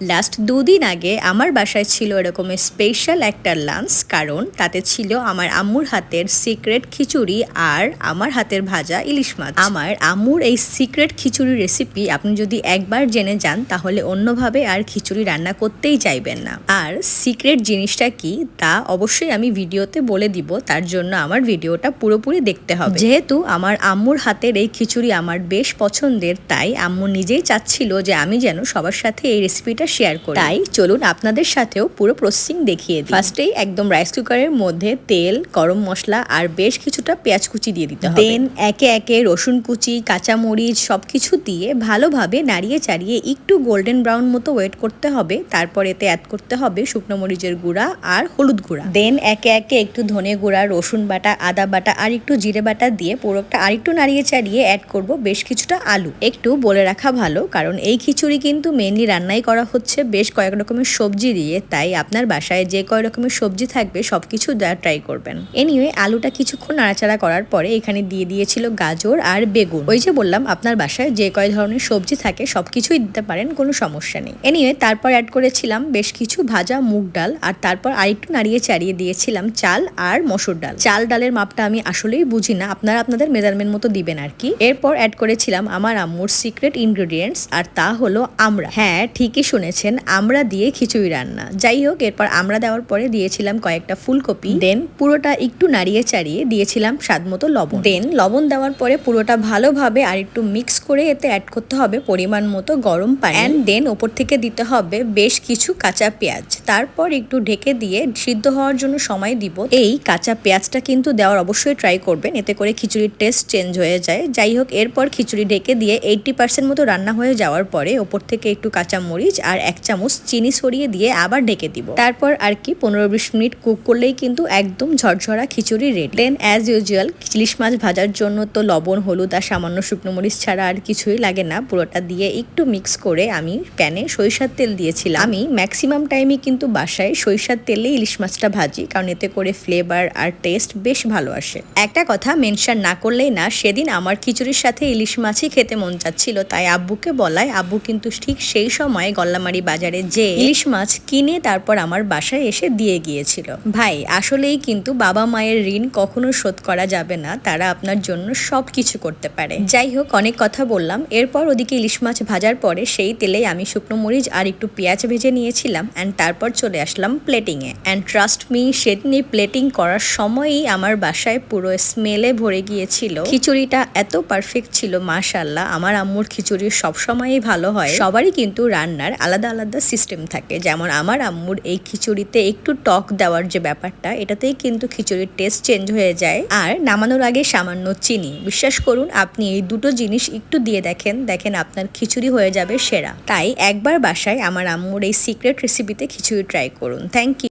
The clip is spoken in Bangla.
লাস্ট ২ দিন আগে আমার বাসায় ছিল এরকম স্পেশাল একটা লাঞ্চ, কারণ তাতে ছিল আমার আম্মুর হাতের সিক্রেট খিচুড়ি আর আমার হাতের ভাজা ইলিশ মাছ। আমার আম্মুর এই সিক্রেট খিচুড়ির রেসিপি আপনি যদি একবার জেনে যান তাহলে অন্যভাবে আর খিচুড়ি রান্না করতেই চাইবেন না। আর সিক্রেট জিনিসটা কি তা অবশ্যই আমি ভিডিওতে বলে দিব, তার জন্য আমার ভিডিওটা পুরোপুরি দেখতে হবে। যেহেতু আমার আম্মুর হাতের এই খিচুড়ি আমার বেশ পছন্দের, তাই আম্মু নিজেই চাচ্ছিল যে আমি যেন সবার সাথে এই রেসিপিটা শেয়ার করি। তাই চলুন আপনাদের সাথেও পুরো প্রসেসিং দেখিয়ে দিই। ফার্স্টেই একদম রাইস কুকারের মধ্যে তেল, গরম মশলা আর বেশ কিছুটা পেঁয়াজ কুচি দিয়ে দিতে হবে। দেন একে একে রসুন কুচি, কাঁচামরিচ সবকিছু দিয়ে ভালোভাবে নাড়িয়ে চাড়িয়ে একটু গোল্ডেন ব্রাউন মতো ওয়েট করতে হবে। তারপর এতে অ্যাড করতে হবে শুকনো মরিচের গুঁড়া আর হলুদ গুঁড়া। দেন একে একে একটু ধনে গুঁড়া, রসুন বাটা, আদা বাটা আর একটু জিরে বাটা দিয়ে পুরোটা আরেকটু নাড়িয়ে চাড়িয়ে অ্যাড করব বেশ কিছুটা আলু। একটু বলে রাখা ভালো, কারণ এই খিচুড়ি কিন্তু মেনলি রান্নাই করা হচ্ছে বেশ কয়েক রকমের সবজি দিয়ে, তাই আপনার বাসায় যে কয়েক রকমের সবজি থাকবে সবকিছু দেওয়া ট্রাই করবেন। এনিওয়ে আলুটা কিছুক্ষণ নাড়াচাড়া করার পরে এখানে দিয়ে দিয়েছিল গাজর আর বেগুন। ওই যে বললাম আপনার বাসায় যে কয় ধরনের সবজি থাকে সবকিছুই দিতে পারেন, কোনো সমস্যা নেই। এনিওয়ে তারপর অ্যাড করেছিলাম বেশ কিছু ভাজা মুগ ডাল, আর তারপর আরেকটু নাড়িয়ে চাড়িয়ে দিয়েছিলাম চাল আর মসুর ডাল। চাল ডালের মাপটা আমি আসলেই বুঝি না, আপনারা আপনাদের মেজারমেন্ট মতো দিবেন আর কি। এরপর অ্যাড করেছিলাম আমার আম্মুর সিক্রেট ইনগ্রেডিয়েন্টস, আর তা হলো আমড়া। হ্যাঁ ঠিকই শুনেছেন, আমড়া দিয়ে খিচুড়ি রান্না। যাই হোক, এরপর আমড়া দেওয়ার পরে দিয়েছিলাম কয়েকটা ফুলকপি। দেন পুরোটা একটু নাড়িয়ে চাড়িয়ে দিয়েছিলাম স্বাদ মতো লবণ। দেন লবণ দেওয়ার পরে পুরোটা ভালোভাবে আর একটু মিক্স করে এতে অ্যাড করতে হবে পরিমাণ মতো গরম পানি। অ্যান্ড দেন ওপর থেকে দিতে হবে বেশ কিছু কাঁচা পেঁয়াজ। তারপর একটু ঢেকে দিয়ে সিদ্ধ হওয়ার জন্য সময় দিব। এই কাঁচা পেঁয়াজটা কিন্তু দেওয়ার অবশ্যই ট্রাই করবেন, এতে করে খিচুড়ির টেস্ট চেঞ্জ হয়ে যায়। যাই হোক, এরপর খিচুড়ি ঢেকে দিয়ে 80% মতো রান্না হয়ে যাওয়ার পরে ওপর থেকে একটু কাঁচা মরিচ আর 1 চামচ চিনি ছড়িয়ে দিয়ে আবার ঢেকে দিব। তারপর আর কি 15-20 মিনিট কুক করলেই কিন্তু একদম ঝরঝরা খিচুড়ি রেডি। দেন অ্যাজ ইউজুয়াল ইলিশ মাছ ভাজার জন্য তো লবণ, হলুদ আর সামান্য শুকনো মরিচ ছাড়া আর কিছুই লাগে না। পুরোটা দিয়ে একটু মিক্স করে আমি প্যানে সরিষার তেল দিয়েছিলাম। আমি ম্যাক্সিমাম টাইমই কিন্তু বাসায় সরিষার তেলে ইলিশ মাছটা ভাজি, কারণ এতে করে ফ্লেভার আর টেস্ট বেশ ভালো আসে। একটা কথা মেনশন না করলেই না, সেদিন আমার খিচুড়ির সাথে ইলিশ মাছই খেতে মন চাচ্ছিল, তাই আব্বুকে বলায় আব্বু কিন্তু ঠিক সেই সময় গল্লামারি বাজারে যে ইলিশ মাছ কিনে তারপর আমার বাসায় এসে দিয়ে গিয়েছিল। ভাই আসলেই কিন্তু বাবা মায়ের ঋণ কখনো শোধ করা যাবে না, তারা আপনার জন্য সবকিছু করতে পারে। যাই হোক, অনেক কথা বললাম। এরপর ওদিকে ইলিশ মাছ ভাজার পরে সেই তেলেই আমি শুকনো মরিচ আর একটু পেঁয়াজ ভেজে নিয়েছিলাম, অ্যান্ড তারপর চলে আসলাম প্লেটিং এ। অ্যান্ড ট্রাস্ট মি, সেদিন এই প্লেটিং করার সময়ই আমার বাসায় পুরো স্মেলে ভরে গিয়েছিল। খিচুড়িটা এত পারফেক্ট ছিল, মাশাআল্লাহ। আমার আম্মুর খিচুড়ি সবসময়ই ভালো হয়। সবারই কিন্তু রান্নার আলাদা আলাদা সিস্টেম থাকে, যেমন আমার আম্মুর এই খিচুড়িতে একটু টক দেওয়ার যে ব্যাপারটা, এটাতেই কিন্তু খিচুড়ির টেস্ট চেঞ্জ হয়ে যায়। আর নামানোর আগে সামান্য চিনি। বিশ্বাস করুন, আপনি এই দুটো জিনিস একটু দিয়ে দেখেন আপনার খিচুড়ি হয়ে যাবে সেরা। তাই একবার বাসায় আমার আম্মুর এই সিক্রেট রেসিপিতে খিচুড়ি ট্রাই করুন। Thank you.